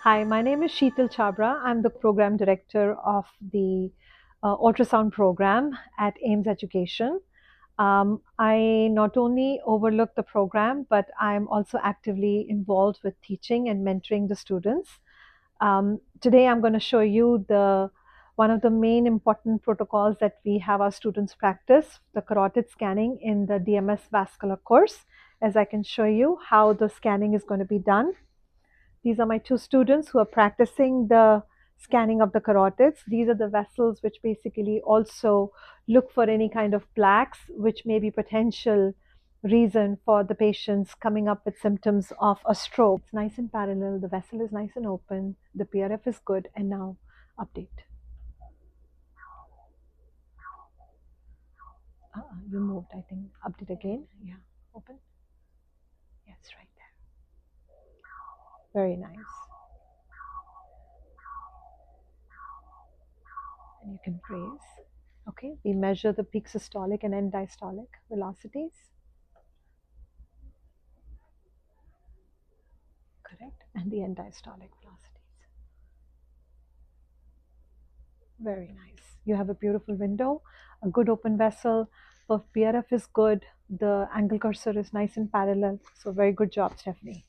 Hi, my name is Sheetal Chhabra. I'm the Program Director of the ultrasound program at AIMS Education. I not only overlook the program, but I'm also actively involved with teaching and mentoring the students. Today, I'm going to show you one of the main important protocols that we have our students practice, the carotid scanning in the DMS Vascular course, as I can show you how the scanning is going to be done. These are my two students who are practicing the scanning of the carotids. These are the vessels which basically also look for any kind of plaques, which may be potential reason for the patients coming up with symptoms of a stroke. It's nice and parallel. The vessel is nice and open. The PRF is good. And now update. You moved, I think. Update again. Yeah. Open. Yes, right there. Very nice. And you can raise. Okay, we measure the peak systolic and end diastolic velocities. Correct. And the end diastolic velocities. Very nice. You have a beautiful window, a good open vessel. The PRF is good. The angle cursor is nice and parallel. So very good job, Stephanie.